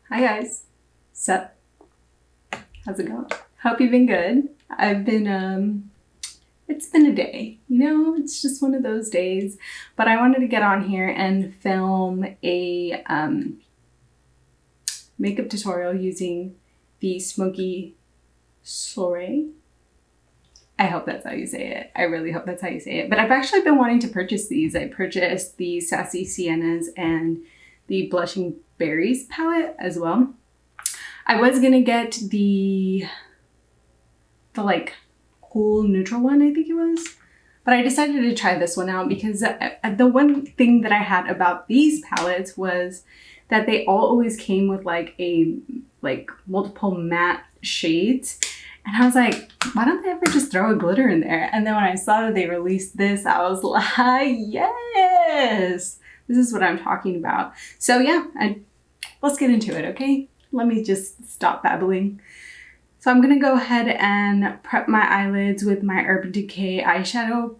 Hi guys. Sup? How's it going? Hope you've been good. It's been a day, it's just one of those days. But I wanted to get on here and film a makeup tutorial using the Smokey Soiree. I hope that's how you say it. I really hope that's how you say it. But I've actually been wanting to purchase these. I purchased the Sassy Siennas and the Blushing Berries palette as well. I was gonna get the like cool neutral one, I think it was. But I decided to try this one out because the one thing that I had about these palettes was that they all always came with like multiple matte shades. And I was like, why don't they ever just throw a glitter in there? And then when I saw that they released this, I was like, yes, this is what I'm talking about. So yeah, let's get into it, okay? Let me just stop babbling. So I'm gonna go ahead and prep my eyelids with my Urban Decay eyeshadow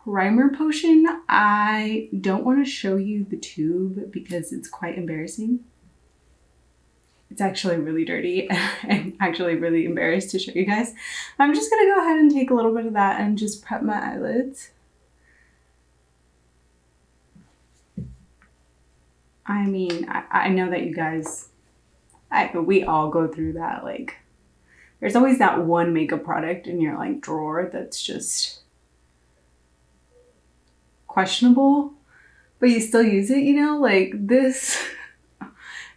primer potion. I don't want to show you the tube because it's quite embarrassing. It's actually really dirty. I'm actually really embarrassed to show you guys. I'm just gonna go ahead and take a little bit of that and just prep my eyelids. I mean, I know that you guys, we all go through that. Like, there's always that one makeup product in your like drawer that's just questionable, but you still use it, like this.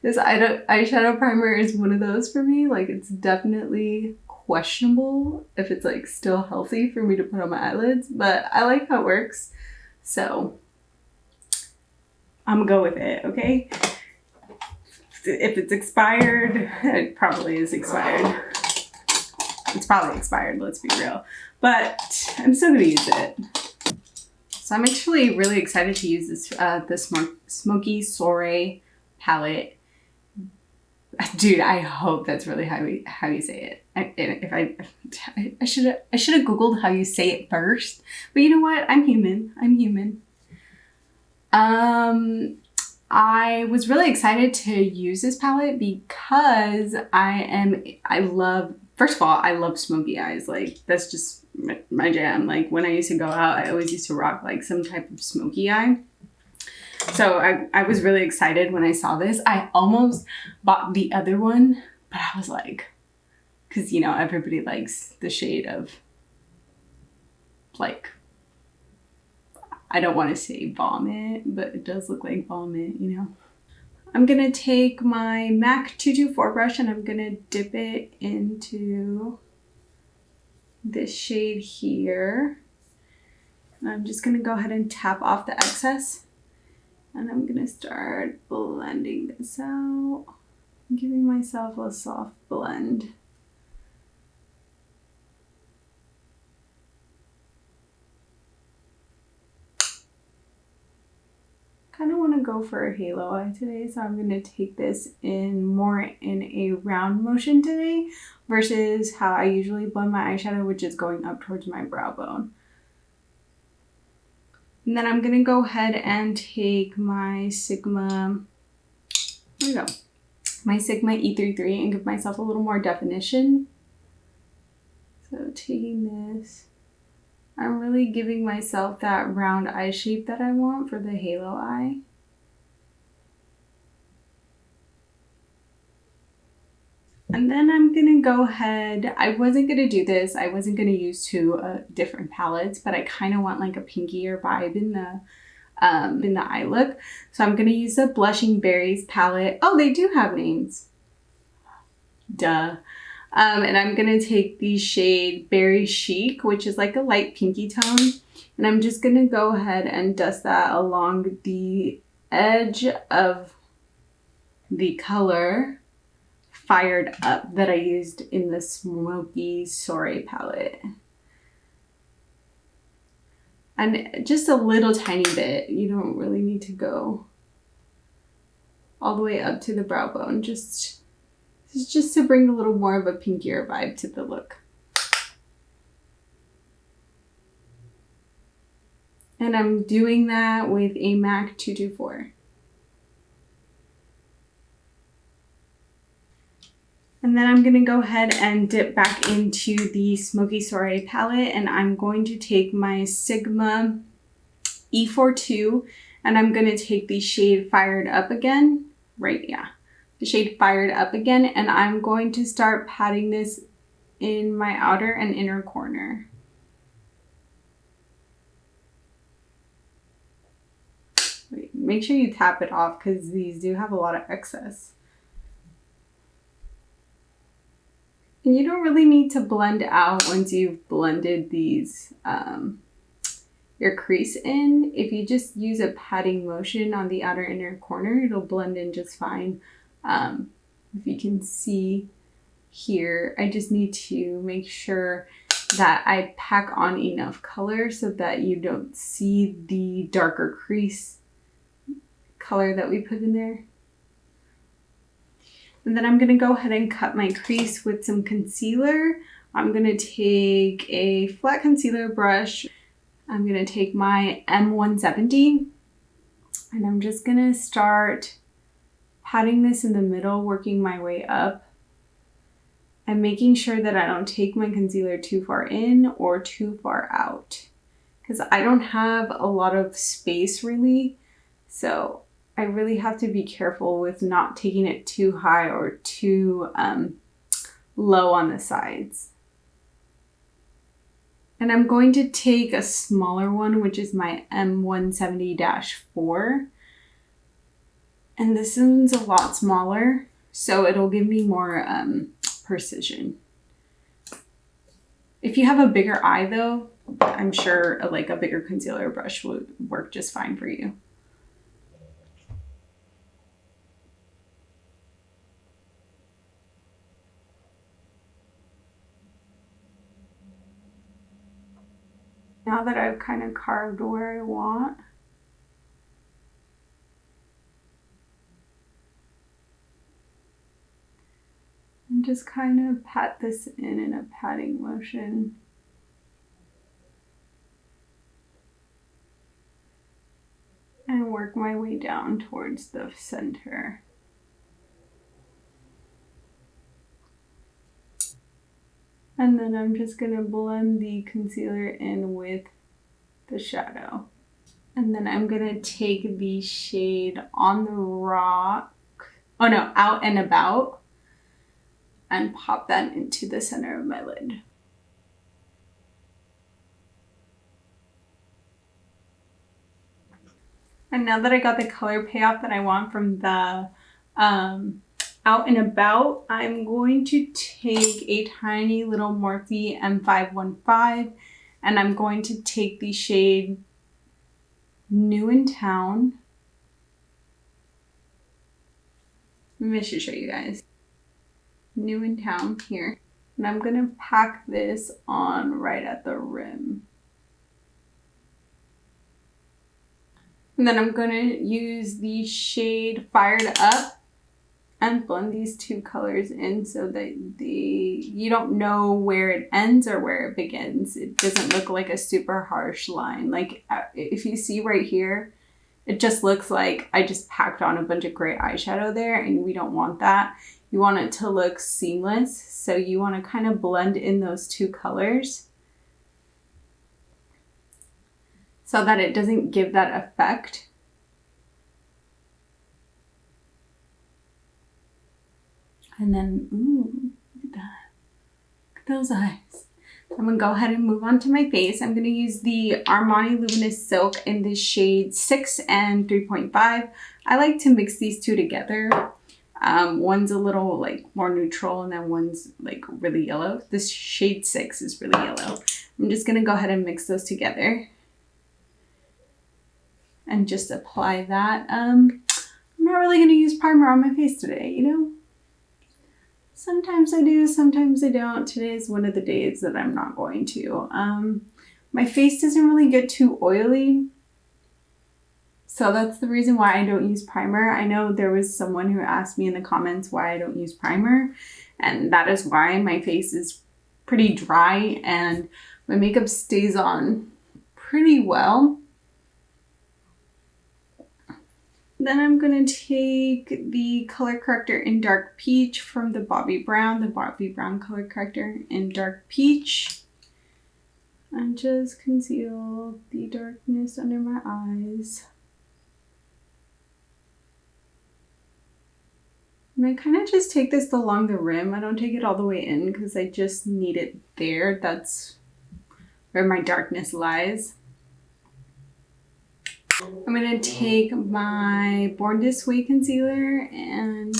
This eyeshadow primer is one of those for me. Like, it's definitely questionable if it's like still healthy for me to put on my eyelids, but I like how it works. So I'm gonna go with it, okay? If it's expired, it probably is expired. It's probably expired, let's be real. But I'm still gonna use it. So I'm actually really excited to use this Smokey Soiree palette. Dude, I hope that's really how you say it. I should have Googled how you say it first. But you know what? I'm human. I was really excited to use this palette because first of all, I love smoky eyes. Like, that's just my jam. Like, when I used to go out, I always used to rock like some type of smoky eye. So I was really excited when I saw this. I almost bought the other one, but I was like, because everybody likes the shade of, like, I don't want to say vomit, but it does look like vomit, I'm gonna take my MAC 224 brush and I'm gonna dip it into this shade here. And I'm just gonna go ahead and tap off the excess. And I'm gonna start blending this out, giving myself a soft blend. Kind of want to go for a halo eye today, so I'm gonna take this more in a round motion today versus how I usually blend my eyeshadow, which is going up towards my brow bone. And then I'm gonna go ahead and take my Sigma, there we go, my Sigma E33 and give myself a little more definition. So taking this, I'm really giving myself that round eye shape that I want for the halo eye. And then I'm gonna go ahead, I wasn't gonna do this, I wasn't gonna use two different palettes, but I kind of want like a pinkier vibe in the eye look. So I'm gonna use the Blushing Berries palette. Oh, they do have names. Duh. And I'm gonna take the shade Berry Chic, which is like a light pinky tone. And I'm just gonna go ahead and dust that along the edge of the color Fired Up that I used in the Smokey Soiree palette. And just a little tiny bit. You don't really need to go all the way up to the brow bone. Just to bring a little more of a pinkier vibe to the look. And I'm doing that with a MAC 224. And then I'm going to go ahead and dip back into the Smokey Soiree palette, and I'm going to take my Sigma E42 and I'm going to take the shade Fired Up again. The shade Fired Up again, and I'm going to start patting this in my outer and inner corner. Make sure you tap it off because these do have a lot of excess. And you don't really need to blend out once you've blended these, your crease in. If you just use a patting motion on the outer inner corner, it'll blend in just fine. If you can see here, I just need to make sure that I pack on enough color so that you don't see the darker crease color that we put in there. And then I'm going to go ahead and cut my crease with some concealer. I'm going to take a flat concealer brush. I'm going to take my M170 and I'm just going to start patting this in the middle, working my way up and making sure that I don't take my concealer too far in or too far out because I don't have a lot of space really. So I really have to be careful with not taking it too high or too low on the sides. And I'm going to take a smaller one, which is my M170-4. And this one's a lot smaller, so it'll give me more precision. If you have a bigger eye though, I'm sure like a bigger concealer brush would work just fine for you. Now that I've kind of carved where I want, and just kind of pat this in a patting motion. And work my way down towards the center. And then I'm just going to blend the concealer in with the shadow. And then I'm going to take the shade On the Rock, Out and About, and pop that into the center of my lid. And now that I got the color payoff that I want from the Out and About, I'm going to take a tiny little Morphe M515 and I'm going to take the shade New in Town. Let me just show you guys. New in Town here. And I'm going to pack this on right at the rim. And then I'm going to use the shade Fired Up and blend these two colors in so that you don't know where it ends or where it begins. It doesn't look like a super harsh line. Like if you see right here, it just looks like I just packed on a bunch of gray eyeshadow there, and we don't want that. You want it to look seamless. So you want to kind of blend in those two colors so that it doesn't give that effect. And then, ooh, look at that. Look at those eyes. I'm going to go ahead and move on to my face. I'm going to use the Armani Luminous Silk in the shade 6 and 3.5. I like to mix these two together. One's a little like more neutral and then one's like really yellow. This shade 6 is really yellow. I'm just going to go ahead and mix those together and just apply that. I'm not really going to use primer on my face today, you know? Sometimes I do, sometimes I don't. Today is one of the days that I'm not going to. My face doesn't really get too oily, so that's the reason why I don't use primer. I know there was someone who asked me in the comments why I don't use primer, and that is why my face is pretty dry and my makeup stays on pretty well. Then I'm gonna take the color corrector in Dark Peach from the Bobbi Brown color corrector in Dark Peach. And just conceal the darkness under my eyes. And I kind of just take this along the rim. I don't take it all the way in because I just need it there. That's where my darkness lies. I'm going to take my Born This Way concealer and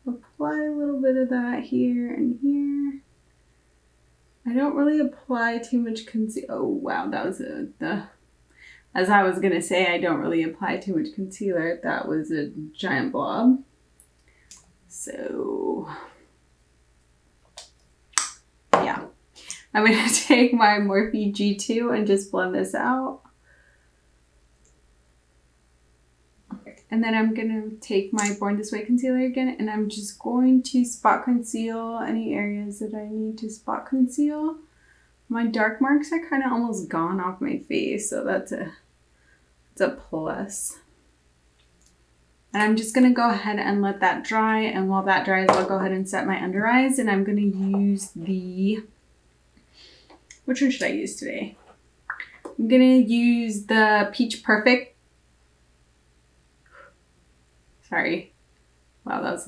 apply a little bit of that here and here. I don't really apply too much concealer. Oh wow, that was as I was gonna say, I don't really apply too much concealer. That was a giant blob. So yeah, I'm gonna take my Morphe G2 and just blend this out. And then I'm gonna take my Born This Way concealer again, and I'm just going to spot conceal any areas that I need to spot conceal. My dark marks are kind of almost gone off my face, so that's a plus. And I'm just gonna go ahead and let that dry, and while that dries, I'll go ahead and set my under eyes, and I'm gonna use which one should I use today? I'm gonna use the Peach Perfect. Sorry. Wow, that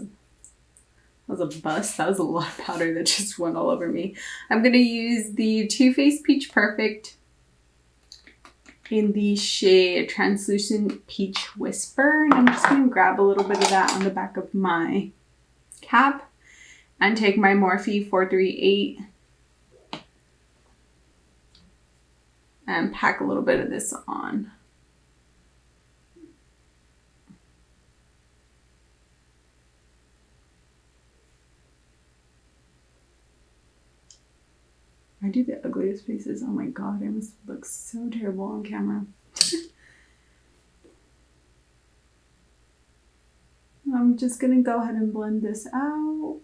was a bust. That was a lot of powder that just went all over me. I'm gonna use the Too Faced Peach Perfect in the shade Translucent Peach Whisper. And I'm just gonna grab a little bit of that on the back of my cap and take my Morphe 438 and pack a little bit of this on. I do the ugliest faces. Oh my god, I must look so terrible on camera. I'm just gonna go ahead and blend this out.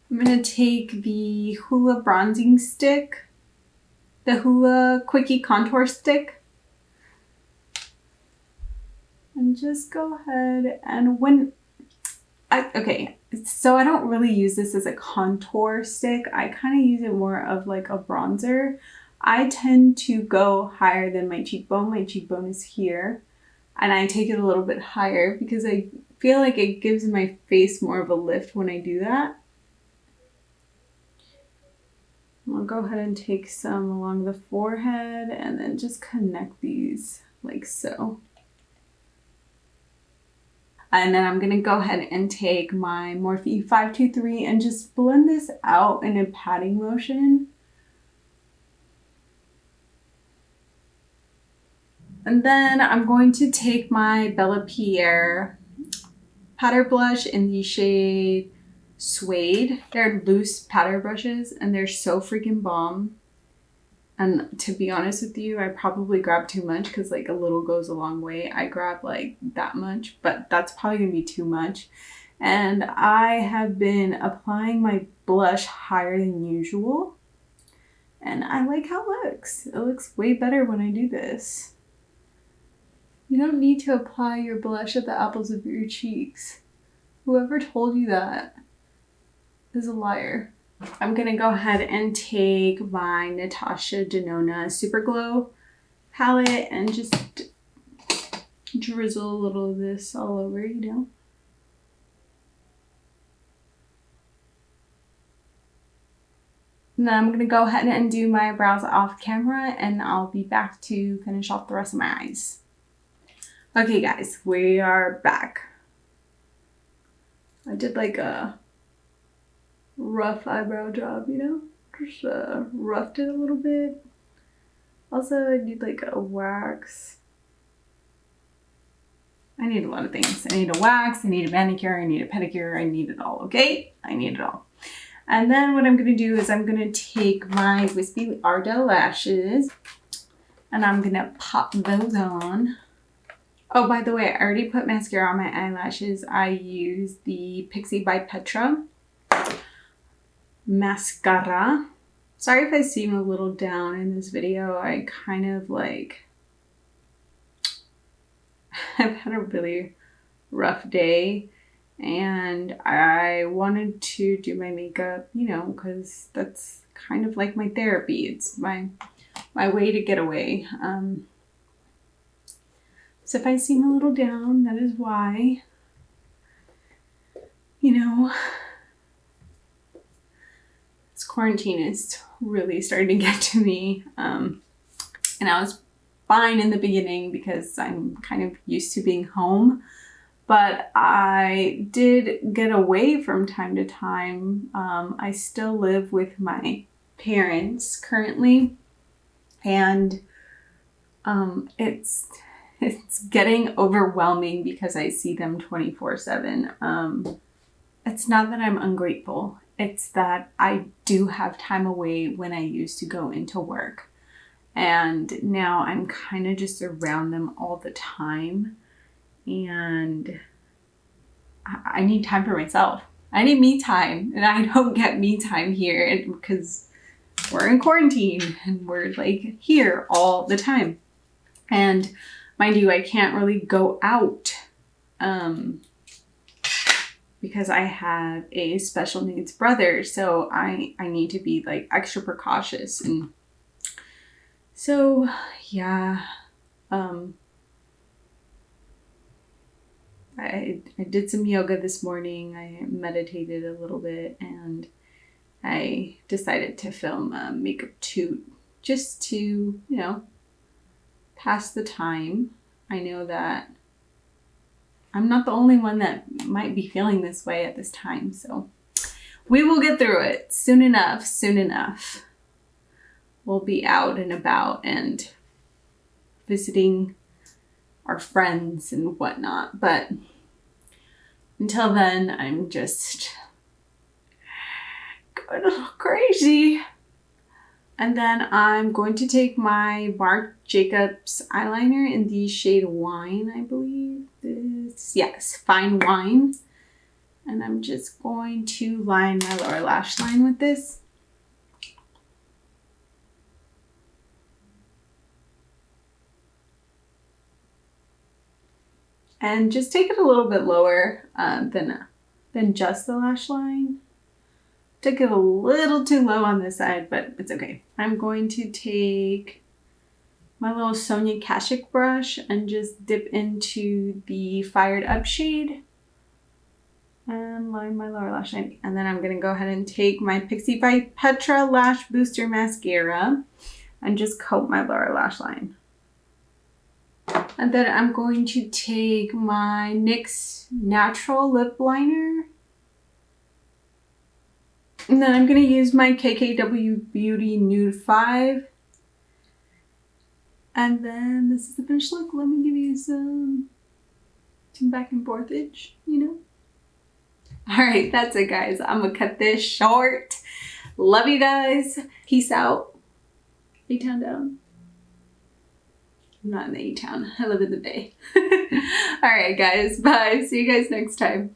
I'm gonna take the Hoola bronzing stick, the Hoola Quickie contour stick, and just go ahead and okay, so I don't really use this as a contour stick. I kind of use it more of like a bronzer. I tend to go higher than my cheekbone. My cheekbone is here, and I take it a little bit higher because I feel like it gives my face more of a lift when I do that. I'll go ahead and take some along the forehead and then just connect these like so. And then I'm gonna go ahead and take my Morphe 523 and just blend this out in a patting motion. And then I'm going to take my Bella Pierre powder blush in the shade Suede. They're loose powder brushes and they're so freaking bomb. And to be honest with you, I probably grabbed too much because like a little goes a long way. I grabbed like that much, but that's probably gonna be too much. And I have been applying my blush higher than usual. And I like how it looks. It looks way better when I do this. You don't need to apply your blush at the apples of your cheeks. Whoever told you that is a liar. I'm gonna go ahead and take my Natasha Denona Super Glow palette and just drizzle a little of this all over, you know. And then I'm gonna go ahead and do my brows off camera and I'll be back to finish off the rest of my eyes. Okay guys, we are back. I did like a rough eyebrow job, you know, just roughed it a little bit. Also, I need like a wax. I need a lot of things. I need a wax, I need a manicure, I need a pedicure, I need it all, okay? I need it all. And then what I'm gonna do is I'm gonna take my Wispy Ardell lashes and I'm gonna pop those on. Oh, by the way, I already put mascara on my eyelashes. I use the Pixie by Petra mascara. Sorry if I seem a little down in this video. I kind of like I've had a really rough day and I wanted to do my makeup, you know, because that's kind of like my therapy. It's my way to get away. So if I seem a little down, that is why. You know, this quarantine is really starting to get to me. And I was fine in the beginning because I'm kind of used to being home. But I did get away from time to time. I still live with my parents currently. And it's getting overwhelming because I see them 24/7. It's not that I'm ungrateful. It's that I do have time away when I used to go into work. And now I'm kind of just around them all the time. And I need time for myself. I need me time. And I don't get me time here because we're in quarantine and we're like here all the time. And mind you, I can't really go out because I have a special needs brother. So I need to be like extra precautious. And so, yeah, I did some yoga this morning. I meditated a little bit and I decided to film a makeup toot just to, you know, pass the time. I know that I'm not the only one that might be feeling this way at this time. So we will get through it soon enough, soon enough. We'll be out and about and visiting our friends and whatnot. But until then, I'm just going a little crazy. And then I'm going to take my Marc Jacobs eyeliner in the shade Wine, I believe this. Yes, Fine Wine. And I'm just going to line my lower lash line with this. And just take it a little bit lower than just the lash line. Took it a little too low on this side, but it's okay. I'm going to take my little Sonia Kashuk brush and just dip into the Fired Up shade and line my lower lash line. And then I'm going to go ahead and take my Pixie by Petra Lash Booster Mascara and just coat my lower lash line. And then I'm going to take my NYX Natural Lip Liner. And then I'm going to use my KKW Beauty Nude 5. And then this is the finished look. Let me give you some back and forthage, you know. Alright, that's it guys. I'm going to cut this short. Love you guys. Peace out. A-Town down. I'm not in the A-Town. I live in the Bay. Alright guys, bye. See you guys next time.